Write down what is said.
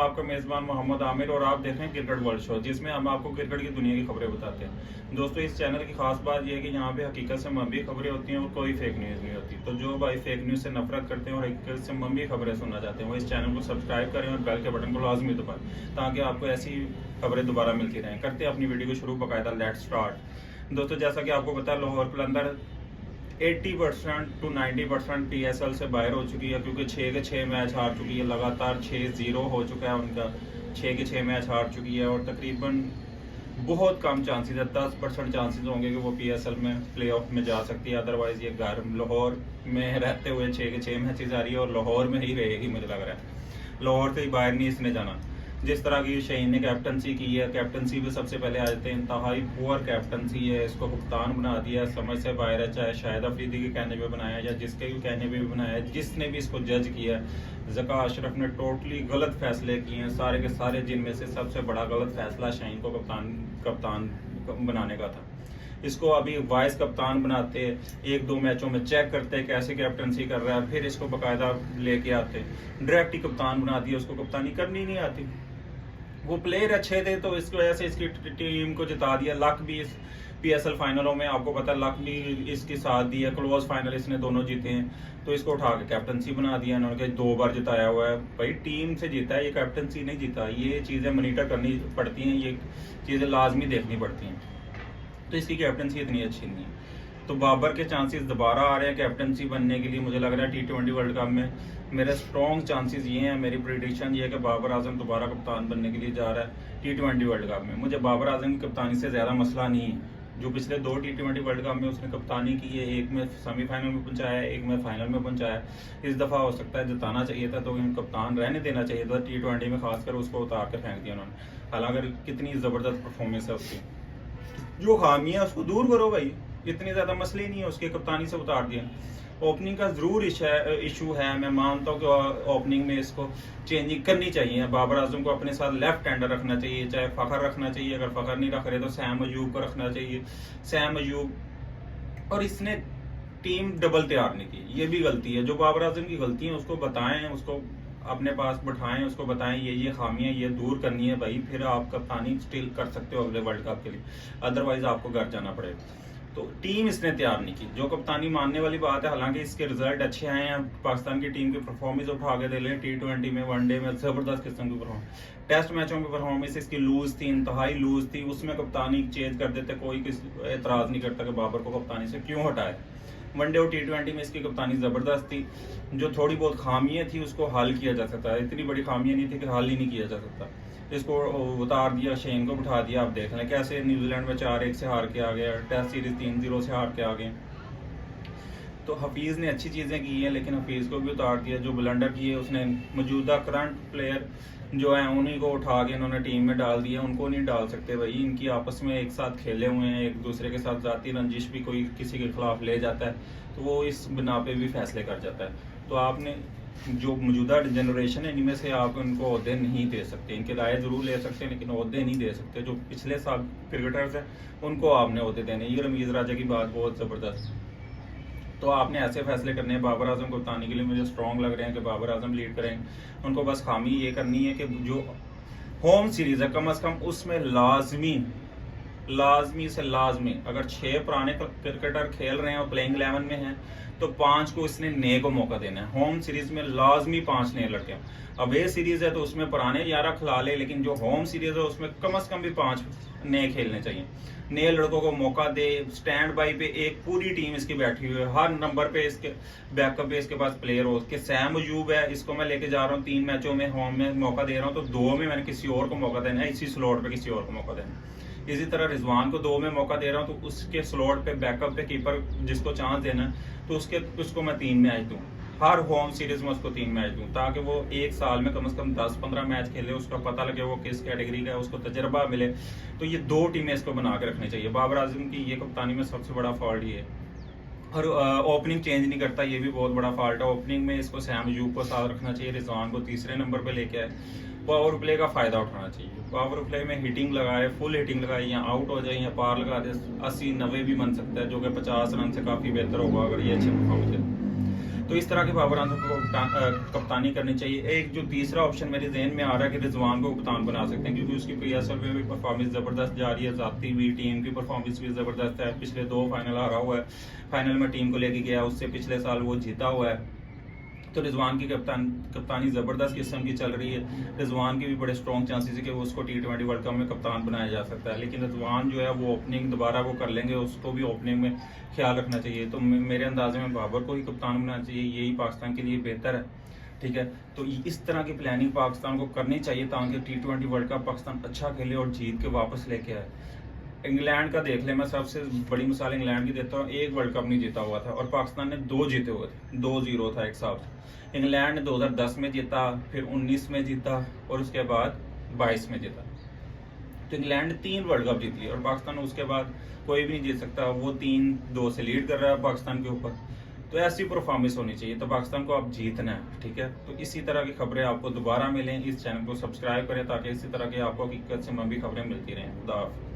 आपका मेज़बान मोहम्मद आमिर और आप देख रहे हैं क्रिकेट वर्ल्ड शो, जिसमें हम आपको क्रिकेट की दुनिया की खबरें बताते हैं। दोस्तों, इस चैनल की खास बात यह है कि यहाँ पे हकीकत से मबनी खबरें होती हैं और कोई फेक न्यूज़ नहीं होती। तो जो भाई फेक न्यूज़ से नफरत करते हैं और हकीकत से मबनी खबरें सुनना चाहते हैं, वो इस चैनल को सब्सक्राइब करें और बेल के बटन को लाजमी दबाएं, ताकि आपको ऐसी खबरें दोबारा मिलती रहें। करते हैं अपनी वीडियो को शुरू, बाकायदा लेट्स स्टार्ट। दोस्तों, जैसा कि आपको पता है, लाहौर कलंदर 80% टू 90% PSL से बाहर हो चुकी है, क्योंकि 6 के 6 मैच हार चुकी है। लगातार 6-0 हो चुका है उनका, 6 के 6 मैच हार चुकी है और तकरीबन बहुत कम चांसेस है, 10% चांसेस होंगे कि वो PSL में प्ले ऑफ में जा सकती है। अदरवाइज ये घर लाहौर में रहते हुए 6 के 6 मैचेस आ रही है और लाहौर में ही रहेगी, मुझे लग रहा है। लाहौर से ही बाहर नहीं इसने जाना। जिस तरह की शहीन ने कैप्टनसी की है, कैप्टनसी पे सबसे पहले आ जाते हैं, इंतहाई पुअर कैप्टनसी है, इसको कप्तान बना दिया, समझ से बाहर है। चाहे शाहिद अफरीदी के कहने पे बनाया या जिसके भी कहने पे भी बनाया, जिसने भी इसको जज किया, ज़का अशरफ ने टोटली गलत फैसले किए हैं, सारे के सारे, जिनमें से सबसे बड़ा गलत फैसला शाहीन को कप्तान बनाने का था। इसको अभी वाइस कप्तान बनाते, 1-2 मैचों में चेक करते कैसे कैप्टनसी कर रहा है, फिर इसको बाकायदा लेके आते, डायरेक्ट ही कप्तान बना दिया। उसको कप्तानी करनी नहीं आती। वो प्लेयर अच्छे थे तो इसकी वजह से इसकी टीम को जिता दिया। लक भी इस PSL फाइनलों में आपको पता है, लक भी इसके साथ दिया। क्लोज फाइनल इसने दोनों जीते हैं, तो इसको उठा के कैप्टनसी बना दिया इन्होंने। 2 बार जिताया हुआ है भाई, टीम से जीता है, ये कैप्टनसी नहीं जीता। ये चीज़ें मॉनिटर करनी पड़ती हैं, ये चीज़ें लाजमी देखनी पड़ती हैं। तो इसकी कैप्टनसी इतनी अच्छी नहीं है। तो बाबर के चांसेस दोबारा आ रहे हैं कैप्टनसी बनने के लिए। मुझे लग रहा है T20 वर्ल्ड कप में मेरे स्ट्रॉन्ग चांसेस ये हैं, मेरी प्रिडिक्शन ये है कि बाबर आजम दोबारा कप्तान बनने के लिए जा रहा है T20 वर्ल्ड कप में। मुझे बाबर आजम की कप्तानी से ज़्यादा मसला नहीं है। जो पिछले 2 T20 वर्ल्ड कप में उसने कप्तानी की है, एक में सेमीफाइनल में पहुंचाया है, एक में फाइनल में पहुंचाया है। इस दफ़ा हो सकता है जिताना चाहिए था, तो कप्तान रहने देना चाहिए था। T20 में खासकर उसको उतार कर फेंक दिया उन्होंने। हालांकि कितनी ज़बरदस्त परफॉर्मेंस है उसकी, जो खामियां है उसको दूर करो भाई, इतने ज्यादा मसले नहीं है, उसके कप्तानी से उतार दिया। ओपनिंग का जरूर इशू है, मैं मानता हूँ कि ओपनिंग में इसको चेंजिंग करनी चाहिए। बाबर आजम को अपने साथ लेफ्ट हैंडर रखना चाहिए, चाहे फखर रखना चाहिए, अगर फखर नहीं रख रहे तो सैम अयूब को रखना चाहिए, सैम अयूब। और इसने टीम डबल तैयार नहीं की, ये भी गलती है। जो बाबर आजम की गलती है उसको बताएं, उसको अपने पास बिठाएं, उसको बताएं ये खामियां ये दूर करनी है भाई, फिर आप कप्तानी स्टिल कर सकते हो अगले वर्ल्ड कप के लिए। अदरवाइज आपको घर जाना पड़ेगा। तो टीम इसने तैयार नहीं की, जो कप्तानी मानने वाली बात है। हालांकि इसके रिजल्ट अच्छे आए हैं, पाकिस्तान की टीम की परफॉर्मेंस उठा के दे लें। T20 में, वनडे में जबरदस्त किस्म की परफॉर्मेंस। टेस्ट मैचों की परफॉर्मेंस इसकी लूज थी, इंतहाई लूज थी। उसमें कप्तानी चेंज कर देते, कोई एतराज नहीं करता कि बाबर को कप्तानी से क्यों हटाए। वनडे और T20 में इसकी कप्तानी ज़बरदस्त थी। जो थोड़ी बहुत खामियां थी उसको हल किया जा सकता है, इतनी बड़ी खामियां नहीं थी कि हल ही नहीं किया जा सकता। इसको उतार दिया, शेन को बिठा दिया। आप देख लें कैसे न्यूजीलैंड में 4-1 से हार के आ गया, टेस्ट सीरीज 3-0 से हार के आ गए। तो हफीज़ ने अच्छी चीज़ें की हैं, लेकिन हफीज़ को भी उतार दिया। जो ब्लंडर किए उसने, मौजूदा करंट प्लेयर जो है उन्हीं को उठा के इन्होंने टीम में डाल दिया, उनको नहीं डाल सकते भाई। इनकी आपस में एक साथ खेले हुए हैं, एक दूसरे के साथ जाती रंजिश भी कोई किसी के खिलाफ ले जाता है, तो वो इस बिना पे भी फैसले कर जाता है। तो आपने जो मौजूदा जनरेशन है, इनमें से आप इनको ओहदे नहीं दे सकते। इनके राय जरूर ले सकते हैं, लेकिन ओहदे नहीं दे सकते। जो पिछले साल क्रिकेटर्स हैं उनको आपने ओहदे देने। ये रमीज़ राजा की बात बहुत ज़बरदस्त। तो आपने ऐसे फैसले करने हैं। बाबर आजम को बताने के लिए मुझे स्ट्रॉन्ग लग रहे हैं कि बाबर आजम लीड करेंगे। उनको बस खामी ये करनी है कि जो होम सीरीज है कम से कम उसमें लाजमी से लाजमी, अगर 6 पुराने क्रिकेटर खेल रहे हैं और प्लेइंग 11 में हैं, तो 5 को इसने नए को मौका देना है। होम सीरीज में लाजमी 5 नए लड़के। अवे सीरीज है तो उसमें पुराने 11 खिला ले, लेकिन जो होम सीरीज है उसमें कम से कम भी 5 नए खेलने चाहिए। नए लड़कों को मौका दे। स्टैंड बाई पे एक पूरी टीम इसकी बैठी हुई है, हर नंबर पे इसके बैकअप पे इसके पास प्लेयर हो। कि सैम अयूब है, इसको मैं लेके जा रहा हूँ 3 मैचों में, होम में मौका दे रहा हूँ, तो 2 में मैंने किसी और को मौका देना है, इसी स्लॉट पे किसी और को मौका देना है। इसी तरह रिजवान को 2 में मौका दे रहा हूँ, तो उसके स्लॉट पे बैकअप पे कीपर जिसको चांस देना है, तो उसको मैं 3 मैच दूँ। हर होम सीरीज में उसको 3 मैच दूं, ताकि वो एक साल में कम से कम 10-15 मैच खेले, उसका पता लगे वो किस कैटेगरी का है, उसको तजर्बा मिले। तो ये 2 टीमें इसको बना के रखनी चाहिए। बाबर आजम की ये कप्तानी में सबसे बड़ा फॉल्ट ये है। और ओपनिंग चेंज नहीं करता, ये भी बहुत बड़ा फॉल्ट है। ओपनिंग में इसको सैम अयूब को साथ रखना चाहिए, रिजवान को तीसरे नंबर पे लेके आए। पावर प्ले का फायदा उठाना चाहिए। पावर प्ले में हिटिंग लगाए, फुल हिटिंग लगाए, या आउट हो जाए या पार लगा दे, 80-90 भी बन सकता है, जो कि 50 रन से काफी बेहतर होगा अगर ये अच्छे परफॉर्मेंस है। तो इस तरह के बाबर आजम को कप्तानी करनी चाहिए। एक जो तीसरा ऑप्शन मेरे जहन में आ रहा है कि रिजवान को कप्तान बना सकते हैं, क्योंकि उसकी PSL में भी परफॉर्मेंस ज़बरदस्त जा रही है, जाती भी टीम की परफॉर्मेंस भी ज़बरदस्त है। पिछले 2 फाइनल हारा हुआ है, फाइनल में टीम को लेके गया, उससे पिछले साल वो जीता हुआ है। तो रिजवान की कप्तानी ज़बरदस्त किस्म की चल रही है। रिजवान के भी बड़े स्ट्रॉन्ग चांसेस है कि वो उसको T20 वर्ल्ड कप में कप्तान बनाया जा सकता है, लेकिन रिजवान जो है वो ओपनिंग दोबारा वो कर लेंगे, उसको भी ओपनिंग में ख्याल रखना चाहिए। तो मेरे अंदाजे में बाबर को ही कप्तान बनाना चाहिए, यही पाकिस्तान के लिए बेहतर है। ठीक है, तो इस तरह की प्लानिंग पाकिस्तान को करनी चाहिए ताकि T20 वर्ल्ड कप पाकिस्तान अच्छा खेले और जीत के वापस लेके आए। इंग्लैंड का देख ले, मैं सबसे बड़ी मिसाल इंग्लैंड की देता हूँ। 1 वर्ल्ड कप नहीं जीता हुआ था और पाकिस्तान ने 2 जीते हुए थे, 2-0 था एक हिसाब से। इंग्लैंड ने 2010 में जीता, फिर 19 में जीता और उसके बाद 22 में जीता। तो इंग्लैंड ने 3 वर्ल्ड कप जीत लिए और पाकिस्तान उसके बाद कोई भी नहीं जीत सकता। वो 3-2 से लीड कर रहा है पाकिस्तान के ऊपर। तो ऐसी परफॉर्मेंस होनी चाहिए, तो पाकिस्तान को अब जीतना है। ठीक है, तो इसी तरह की खबरें आपको दोबारा मिलें। इस चैनल को सब्सक्राइब करें ताकि इसी तरह की आपको हकीकत से मंबी खबरें मिलती रहें। खुदा हाफिज़।